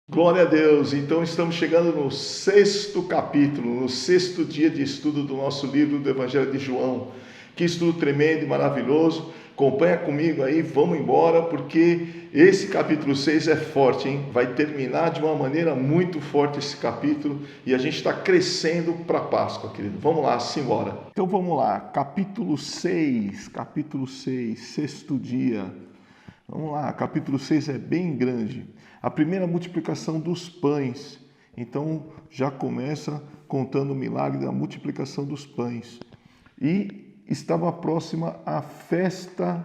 Glória a Deus! Então estamos chegando no sexto capítulo, no sexto dia de estudo do nosso livro do Evangelho de João. Que estudo tremendo e maravilhoso. Acompanha comigo aí, vamos embora, porque esse capítulo 6 é forte, hein? Vai terminar de uma maneira muito forte esse capítulo e a gente está crescendo para a Páscoa, querido. Vamos lá, simbora. Então vamos lá, capítulo 6, sexto dia. Vamos lá, capítulo 6 é bem grande. A primeira multiplicação dos pães. Então já começa contando o milagre da multiplicação dos pães. E estava próxima a festa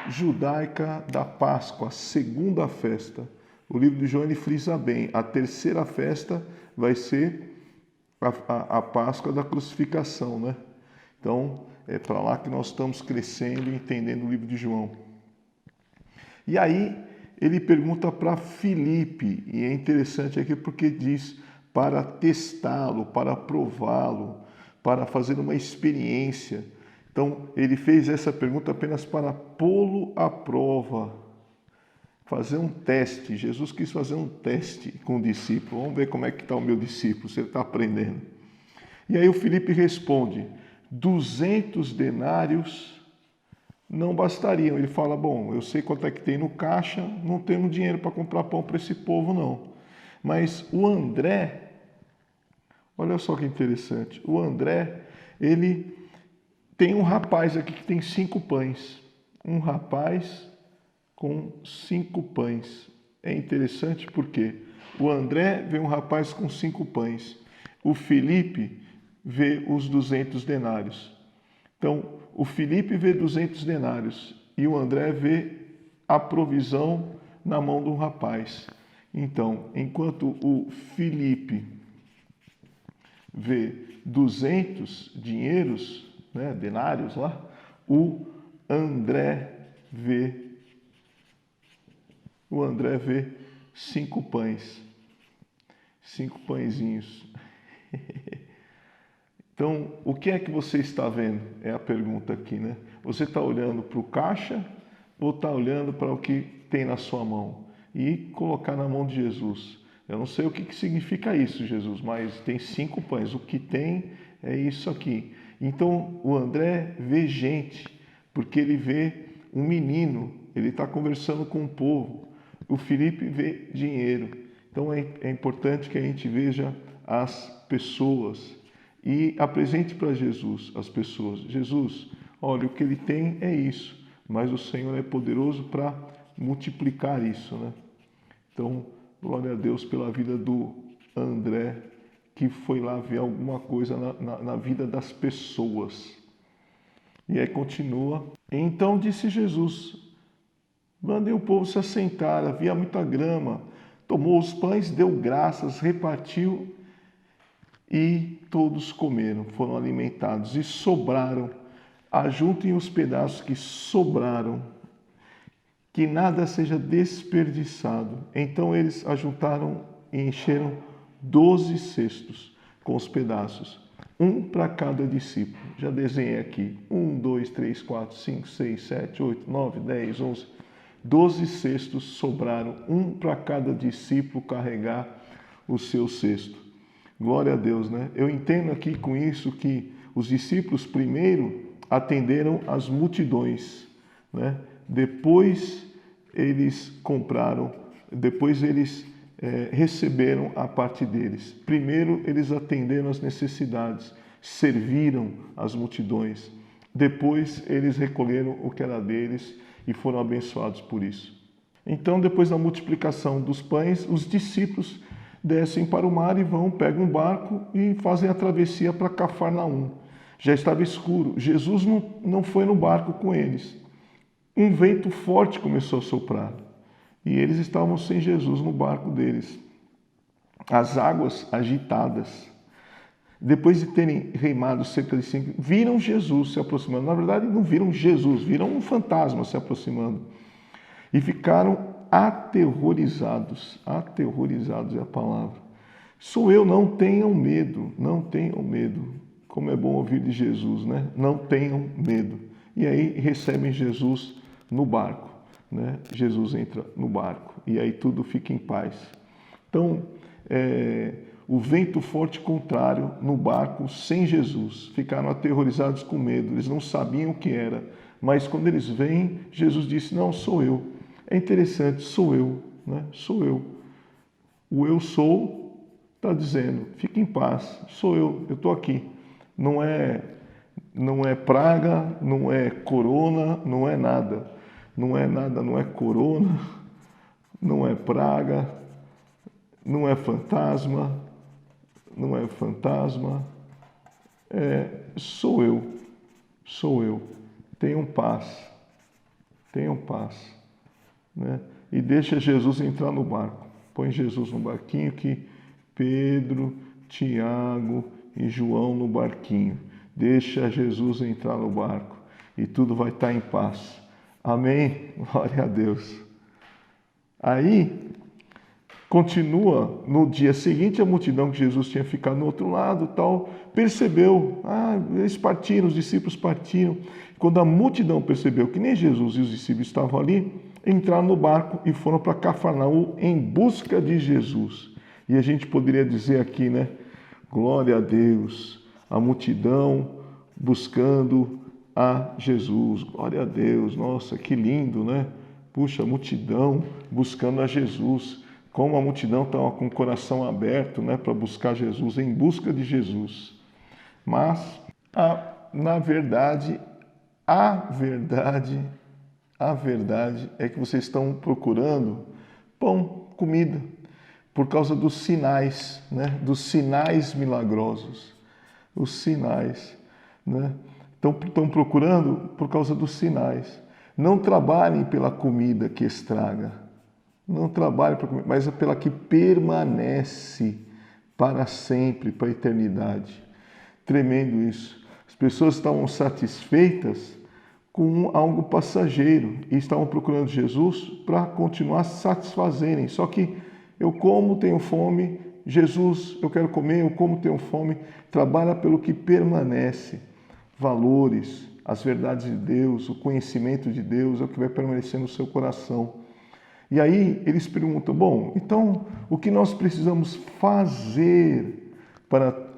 judaica da Páscoa, a segunda festa. O livro de João ele frisa bem, a terceira festa vai ser a Páscoa da crucificação, né? Então é para lá que nós estamos crescendo e entendendo o livro de João. E aí ele pergunta para Filipe, e é interessante aqui porque diz para testá-lo, para prová-lo, para fazer uma experiência. Então ele fez essa pergunta apenas para pô-lo à prova, fazer um teste. Jesus quis fazer um teste com o discípulo. Vamos ver como é que está o meu discípulo, se ele está aprendendo. E aí o Filipe responde, 200 denários não bastariam. Ele fala, bom, eu sei quanto é que tem no caixa, não temos dinheiro para comprar pão para esse povo, não. Mas o André, olha só que interessante, o André, ele tem um rapaz aqui que tem 5 pães. Um rapaz com 5 pães. É interessante porque o André vê um rapaz com 5 pães. O Filipe vê os 200 denários. Então, o Filipe vê 200 denários e o André vê a provisão na mão de um rapaz. Então, enquanto o Filipe vê 200 dinheiros, né, denários lá, o André vê 5 pães, 5 pãezinhos. Então, o que é que você está vendo? É a pergunta aqui, né? Você está olhando para o caixa ou está olhando para o que tem na sua mão? E colocar na mão de Jesus. Eu não sei o que significa isso, Jesus, mas tem 5 pães. O que tem é isso aqui. Então, o André vê gente, porque ele vê um menino, ele está conversando com o povo. O Filipe vê dinheiro. Então, é importante que a gente veja as pessoas e apresente para Jesus as pessoas. Jesus, olha, o que ele tem é isso, mas o Senhor é poderoso para multiplicar isso, né? Então, glória a Deus pela vida do André, que foi lá ver alguma coisa na vida das pessoas. E aí continua. Então disse Jesus, mandem o povo se assentar, havia muita grama. Tomou os pães, deu graças, repartiu e todos comeram, foram alimentados e sobraram. Ajuntem os pedaços que sobraram, que nada seja desperdiçado. Então eles ajuntaram e encheram 12 cestos com os pedaços, um para cada discípulo. Já desenhei aqui: 1, 2, 3, 4, 5, 6, 7, 8, 9, 10, 11. 12 cestos sobraram, um para cada discípulo carregar o seu cesto. Glória a Deus, né? Eu entendo aqui com isso que os discípulos primeiro atenderam as multidões, né? Depois eles compraram, depois eles receberam a parte deles. Primeiro eles atenderam as necessidades, serviram as multidões. Depois eles recolheram o que era deles e foram abençoados por isso. Então, depois da multiplicação dos pães, os discípulos descem para o mar e pegam um barco e fazem a travessia para Cafarnaum. Já estava escuro. Jesus não foi no barco com eles. Um vento forte começou a soprar e eles estavam sem Jesus no barco deles. As águas agitadas. Depois de terem remado cerca de 5, viram Jesus se aproximando. Na verdade, não viram Jesus, viram um fantasma se aproximando. E ficaram aterrorizados. Aterrorizados é a palavra. Sou eu, não tenham medo, não tenham medo. Como é bom ouvir de Jesus, né? Não tenham medo. E aí recebem Jesus no barco, né? Jesus entra no barco e aí tudo fica em paz. Então, o vento forte contrário no barco sem Jesus. Ficaram aterrorizados com medo, eles não sabiam o que era. Mas quando eles vêm, Jesus disse, não, sou eu. É interessante, sou eu, né? Sou eu. O eu sou está dizendo, fique em paz, sou eu estou aqui. Não é praga, não é corona, não é nada. Não é nada, não é corona, não é praga, não é fantasma, sou eu. Tenham paz, né? E deixa Jesus entrar no barco. Põe Jesus no barquinho, que Pedro, Tiago e João no barquinho. Deixa Jesus entrar no barco e tudo vai estar em paz. Amém? Glória a Deus. Aí, continua, no dia seguinte, a multidão que Jesus tinha ficado no outro lado, tal, percebeu, eles partiram, os discípulos partiram. Quando a multidão percebeu que nem Jesus e os discípulos estavam ali, entraram no barco e foram para Cafarnaum em busca de Jesus. E a gente poderia dizer aqui, né? Glória a Deus, a multidão buscando a Jesus. Glória a Deus, nossa, que lindo, né? Puxa, a multidão buscando a Jesus. Como a multidão estava com o coração aberto, né, para buscar Jesus, em busca de Jesus. Mas, na verdade, a verdade é que vocês estão procurando pão, comida, por causa dos sinais, né? Dos sinais milagrosos. Os sinais, né? Estão procurando por causa dos sinais. Não trabalhem pela comida que estraga. Não trabalhem pela comida, mas pela que permanece para sempre, para a eternidade. Tremendo isso. As pessoas estavam satisfeitas com algo passageiro e estavam procurando Jesus para continuar satisfazerem. Só que eu como, tenho fome, Jesus, eu quero comer, eu como, tenho fome. Trabalha pelo que permanece. Valores, as verdades de Deus, o conhecimento de Deus é o que vai permanecer no seu coração. E aí eles perguntam, bom, então o que nós precisamos fazer para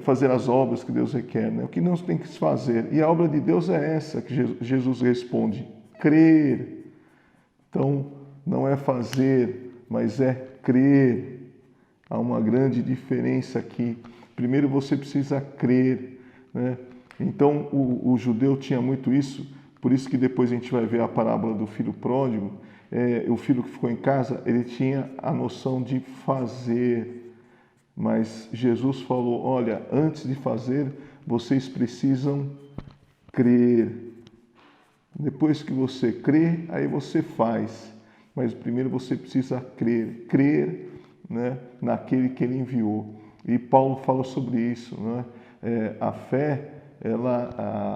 fazer as obras que Deus requer, né? O que nós temos que fazer? E a obra de Deus é essa que Jesus responde, crer. Então, não é fazer, mas é crer. Há uma grande diferença aqui. Primeiro você precisa crer, né? Então, o judeu tinha muito isso, por isso que depois a gente vai ver a parábola do filho pródigo, o filho que ficou em casa, ele tinha a noção de fazer. Mas Jesus falou, olha, antes de fazer, vocês precisam crer. Depois que você crê, aí você faz. Mas primeiro você precisa crer. Crer, né, naquele que ele enviou. E Paulo fala sobre isso, né? A fé,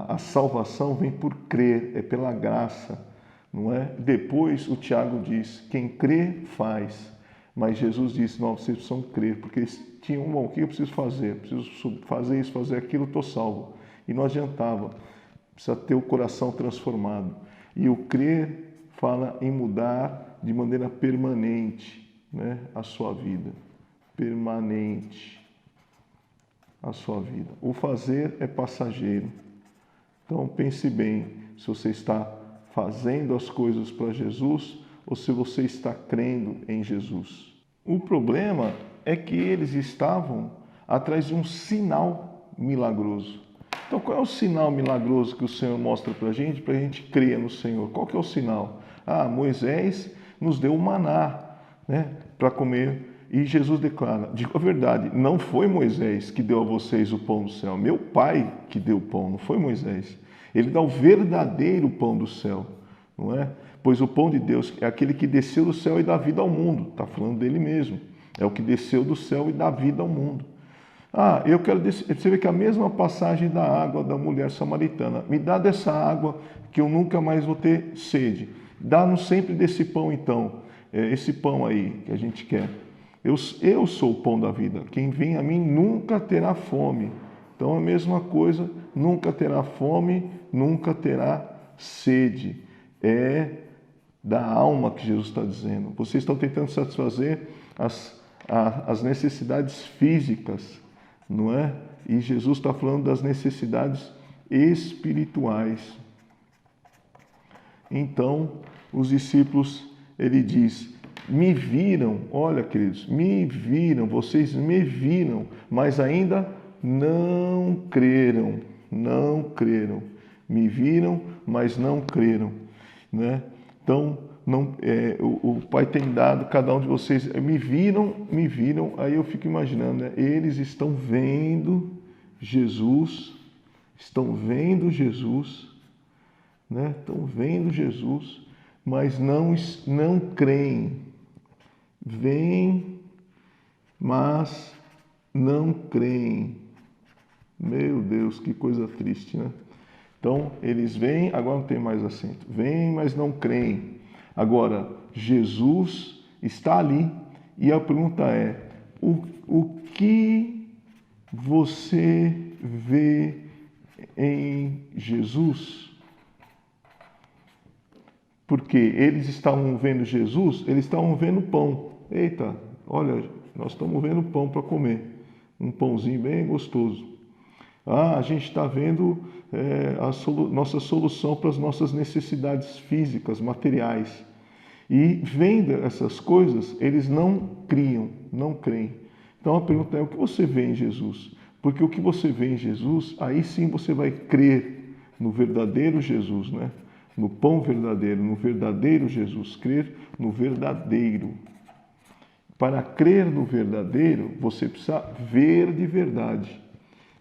a salvação vem por crer, é pela graça, não é? Depois o Tiago diz, quem crê, faz. Mas Jesus disse, não, vocês precisam crer, porque eles tinham, bom, o que eu preciso fazer? Eu preciso fazer isso, fazer aquilo, estou salvo. E não adiantava, precisa ter o coração transformado. E o crer fala em mudar de maneira permanente, né, a sua vida. Permanente a sua vida. O fazer é passageiro. Então pense bem, se você está fazendo as coisas para Jesus ou se você está crendo em Jesus. O problema é que eles estavam atrás de um sinal milagroso. Então qual é o sinal milagroso que o Senhor mostra para a gente crer no Senhor? Qual que é o sinal? Moisés nos deu o maná, né, para comer. E Jesus declara, digo a verdade, não foi Moisés que deu a vocês o pão do céu, meu Pai que deu o pão, não foi Moisés. Ele dá o verdadeiro pão do céu, não é? Pois o pão de Deus é aquele que desceu do céu e dá vida ao mundo, está falando dele mesmo, é o que desceu do céu e dá vida ao mundo. Eu quero descer, você vê que a mesma passagem da água da mulher samaritana, me dá dessa água que eu nunca mais vou ter sede, dá-nos sempre desse pão então, esse pão aí que a gente quer. Eu sou o pão da vida. Quem vem a mim nunca terá fome. Então, a mesma coisa, nunca terá fome, nunca terá sede. É da alma que Jesus está dizendo. Vocês estão tentando satisfazer as necessidades físicas, não é? E Jesus está falando das necessidades espirituais. Então, os discípulos, ele diz, me viram, olha, queridos, me viram, vocês me viram, mas ainda não creram, não creram. Me viram, mas não creram, né? Então, o Pai tem dado, cada um de vocês, me viram, aí eu fico imaginando, né? Eles estão vendo Jesus, né? Estão vendo Jesus, mas não creem. Vêm, mas não creem. Meu Deus, que coisa triste, né? Então, eles vêm, agora não tem mais acento. Vêm, mas não creem. Agora, Jesus está ali e a pergunta é, o que você vê em Jesus? Porque eles estavam vendo Jesus, eles estavam vendo pão. Eita, olha, nós estamos vendo pão para comer. Um pãozinho bem gostoso. A gente está vendo nossa solução para as nossas necessidades físicas, materiais. E vendo essas coisas, eles não criam, não creem. Então a pergunta é, o que você vê em Jesus? Porque o que você vê em Jesus, aí sim você vai crer no verdadeiro Jesus, né? No pão verdadeiro, no verdadeiro Jesus. Crer no verdadeiro. Para crer no verdadeiro, você precisa ver de verdade.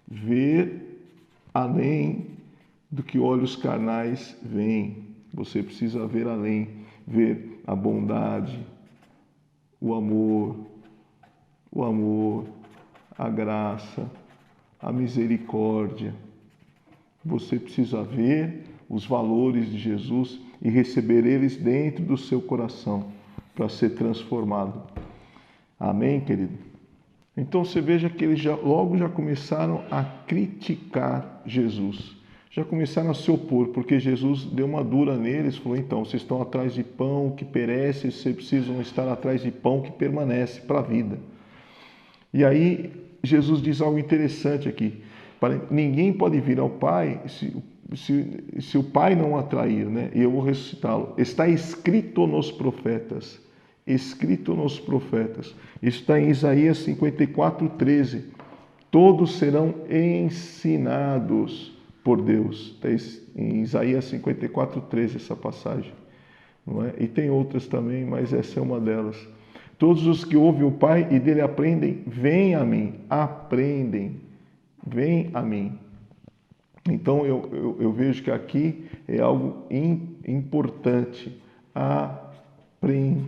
Ver além do que olhos carnais veem. Você precisa ver além, ver a bondade, o amor, a graça, a misericórdia. Você precisa ver os valores de Jesus e receber eles dentro do seu coração para ser transformado. Amém, querido? Então você veja que eles logo já começaram a criticar Jesus. Já começaram a se opor, porque Jesus deu uma dura neles, falou, então, vocês estão atrás de pão que perece, vocês precisam estar atrás de pão que permanece para a vida. E aí Jesus diz algo interessante aqui, ninguém pode vir ao Pai se o Pai não atrair, né? E eu vou ressuscitá-lo. Está escrito nos profetas. Escrito nos profetas. Isso está em Isaías 54:13. Todos serão ensinados por Deus. Está em Isaías 54:13 essa passagem. Não é? E tem outras também, mas essa é uma delas. Todos os que ouvem o Pai e dele aprendem, vêm a mim. Aprendem. Vêm a mim. Então eu vejo que aqui é algo importante. Aprender,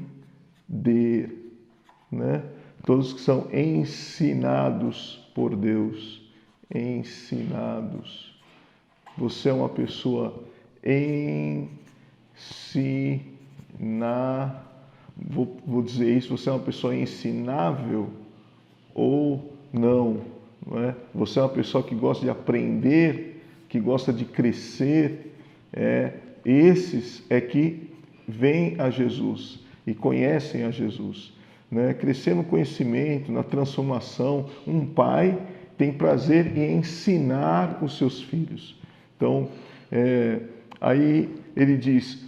né? Todos que são ensinados por Deus, ensinados. Você é uma pessoa vou dizer isso, você é uma pessoa ensinável ou não, não é? Você é uma pessoa que gosta de aprender, que gosta de crescer, esses é que vêm a Jesus e conhecem a Jesus, né? Crescer no conhecimento, na transformação. Um pai tem prazer em ensinar os seus filhos. Então, aí ele diz,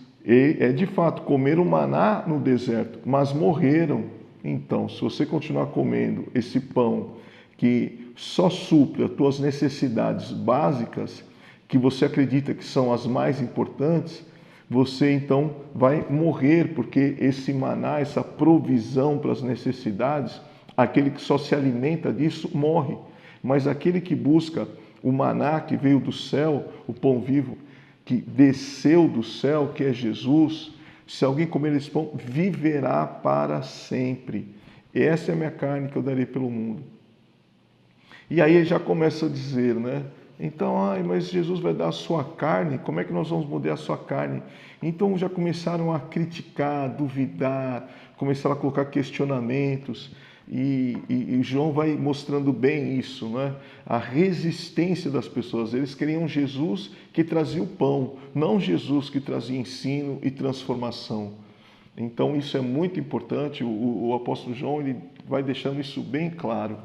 de fato, comeram maná no deserto, mas morreram. Então, se você continuar comendo esse pão que só supre as tuas necessidades básicas, que você acredita que são as mais importantes, você então vai morrer, porque esse maná, essa provisão para as necessidades, aquele que só se alimenta disso, morre. Mas aquele que busca o maná que veio do céu, o pão vivo, que desceu do céu, que é Jesus, se alguém comer esse pão, viverá para sempre. Essa é a minha carne que eu darei pelo mundo. E aí ele já começa a dizer, né? Então, mas Jesus vai dar a sua carne, como é que nós vamos mudar a sua carne? Então já começaram a criticar, duvidar, começaram a colocar questionamentos, e João vai mostrando bem isso, né? A resistência das pessoas. Eles queriam Jesus que trazia o pão, não Jesus que trazia ensino e transformação. Então isso é muito importante, o apóstolo João ele vai deixando isso bem claro.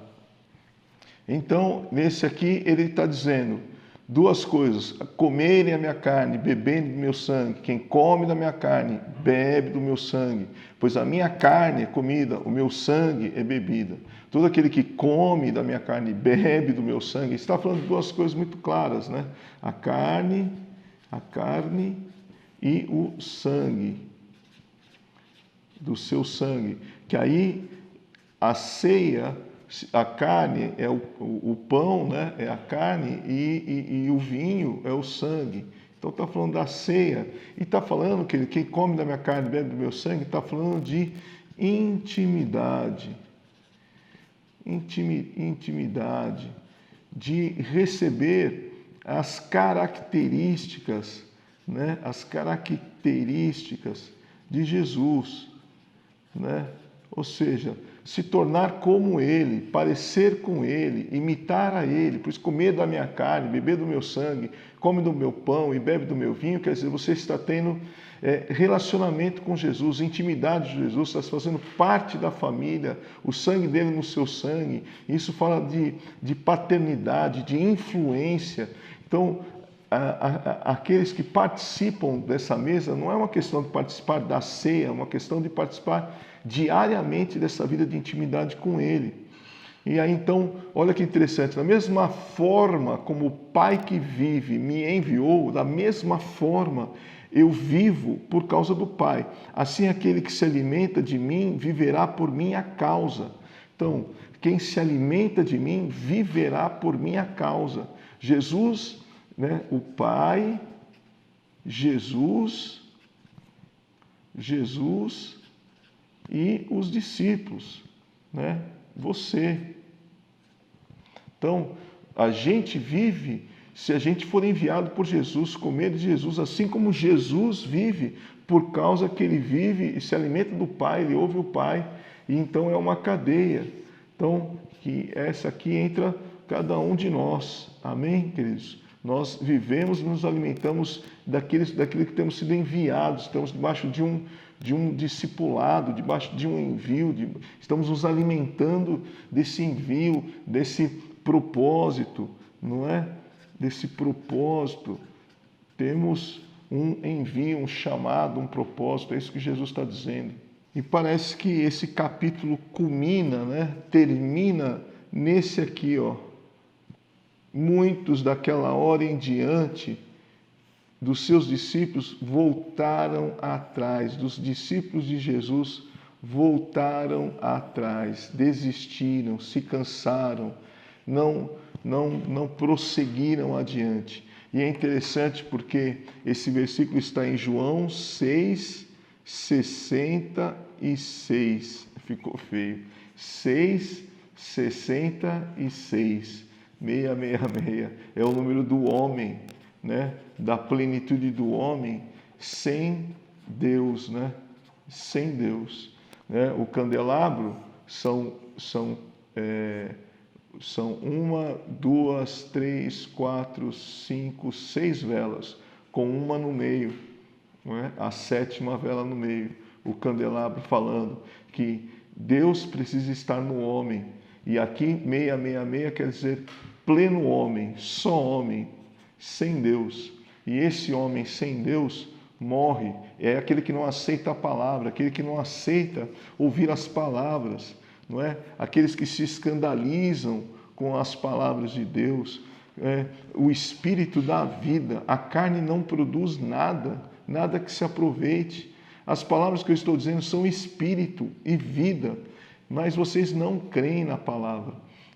Então, nesse aqui ele está dizendo duas coisas: comerem a minha carne, bebendo do meu sangue. Quem come da minha carne, bebe do meu sangue. Pois a minha carne é comida, o meu sangue é bebida. Todo aquele que come da minha carne, bebe do meu sangue. Está falando de duas coisas muito claras, né? A carne e o sangue, do seu sangue. Que aí a ceia, a carne é o pão, né? É a carne e o vinho é o sangue. Então está falando da ceia e está falando que quem come da minha carne e bebe do meu sangue, está falando de intimidade. Intimidade, de receber as características, né? As características de Jesus, né? Ou seja, se tornar como Ele, parecer com Ele, imitar a Ele. Por isso, comer da minha carne, beber do meu sangue, come do meu pão e bebe do meu vinho, quer dizer, você está tendo relacionamento com Jesus, intimidade de Jesus, está fazendo parte da família, o sangue dele no seu sangue. Isso fala de paternidade, de influência. Então, aqueles que participam dessa mesa, não é uma questão de participar da ceia, é uma questão de participar diariamente dessa vida de intimidade com Ele. E aí então, olha que interessante, da mesma forma como o Pai que vive me enviou, da mesma forma eu vivo por causa do Pai. Assim aquele que se alimenta de mim viverá por minha causa. Então, quem se alimenta de mim viverá por minha causa. Jesus, né, o Pai, Jesus e os discípulos, né? Você. Então, a gente vive se a gente for enviado por Jesus, comer de Jesus, assim como Jesus vive, por causa que ele vive e se alimenta do Pai, ele ouve o Pai, e então é uma cadeia. Então, que essa aqui entra cada um de nós. Amém, queridos? Nós vivemos e nos alimentamos daquilo que temos sido enviados, estamos debaixo de um discipulado, debaixo de um envio, estamos nos alimentando desse envio, desse propósito, não é? Desse propósito. Temos um envio, um chamado, um propósito, é isso que Jesus está dizendo. E parece que esse capítulo culmina, né? Termina nesse aqui, ó. Muitos daquela hora em diante dos seus discípulos voltaram atrás, dos discípulos de Jesus voltaram atrás, desistiram, se cansaram, não prosseguiram adiante. E é interessante porque esse versículo está em João 6:66. Ficou feio. 6:66. 666. É o número do homem, né? Da plenitude do homem sem Deus, né? Sem Deus. Né? O candelabro são 1, 2, 3, 4, 5, 6 velas, com uma no meio, não é? A 7ª vela no meio. O candelabro falando que Deus precisa estar no homem. E aqui 666 quer dizer pleno homem, só homem, sem Deus. E esse homem sem Deus morre. É aquele que não aceita a palavra, aquele que não aceita ouvir as palavras, não é? Aqueles que se escandalizam com as palavras de Deus. O espírito da vida, a carne não produz nada que se aproveite. As palavras que eu estou dizendo são espírito e vida, mas vocês não creem na palavra.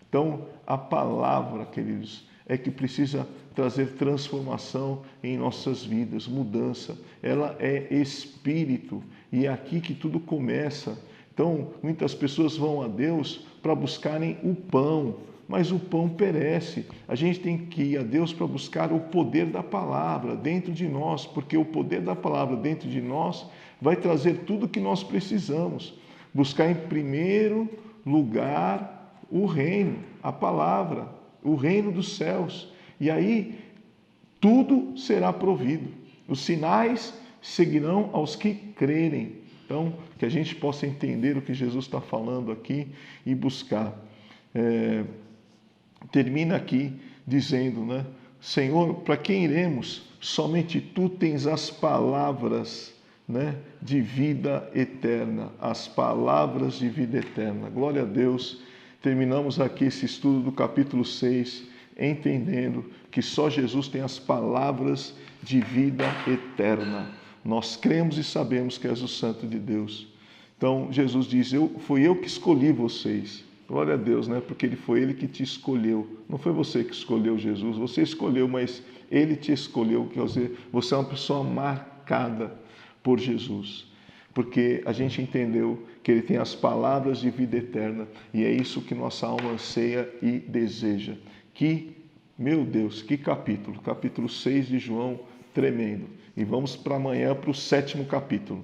Então, a palavra, queridos, é que precisa trazer transformação em nossas vidas, mudança. Ela é espírito e é aqui que tudo começa. Então, muitas pessoas vão a Deus para buscarem o pão, mas o pão perece. A gente tem que ir a Deus para buscar o poder da palavra dentro de nós, porque o poder da palavra dentro de nós vai trazer tudo o que nós precisamos. Buscar em primeiro lugar o reino, a palavra, o reino dos céus. E aí tudo será provido. Os sinais seguirão aos que crerem. Então, que a gente possa entender o que Jesus está falando aqui e buscar. Termina aqui dizendo, né? Senhor, para quem iremos? Somente Tu tens as palavras, né, de vida eterna. As palavras de vida eterna. Glória a Deus. Terminamos aqui esse estudo do capítulo 6, entendendo que só Jesus tem as palavras de vida eterna. Nós cremos e sabemos que és o Santo de Deus. Então, Jesus diz, fui eu que escolhi vocês. Glória a Deus, né? Porque foi Ele que te escolheu. Não foi você que escolheu Jesus, você escolheu, mas Ele te escolheu. Quer dizer, você é uma pessoa marcada por Jesus. Porque a gente entendeu que Ele tem as palavras de vida eterna e é isso que nossa alma anseia e deseja. Meu Deus, que capítulo! Capítulo 6 de João, tremendo. E vamos para amanhã para o 7º capítulo.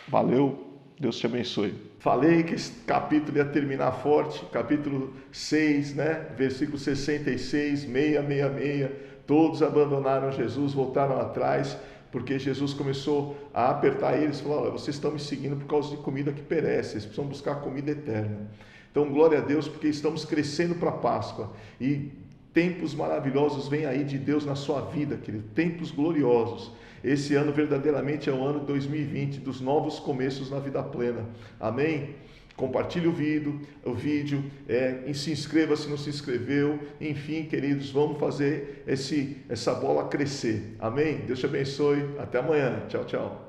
Valeu! Deus te abençoe. Falei que esse capítulo ia terminar forte, capítulo 6, né? Versículo 66, 666. Todos abandonaram Jesus, voltaram atrás, porque Jesus começou a apertar eles, falou, olha, vocês estão me seguindo por causa de comida que perece, vocês precisam buscar comida eterna. Então, glória a Deus, porque estamos crescendo para a Páscoa e tempos maravilhosos vêm aí de Deus na sua vida, querido, tempos gloriosos. Esse ano verdadeiramente é o ano de 2020, dos novos começos na vida plena. Amém? Compartilhe o vídeo, e se inscreva se não se inscreveu. Enfim, queridos, vamos fazer essa bola crescer. Amém? Deus te abençoe. Até amanhã. Tchau, tchau.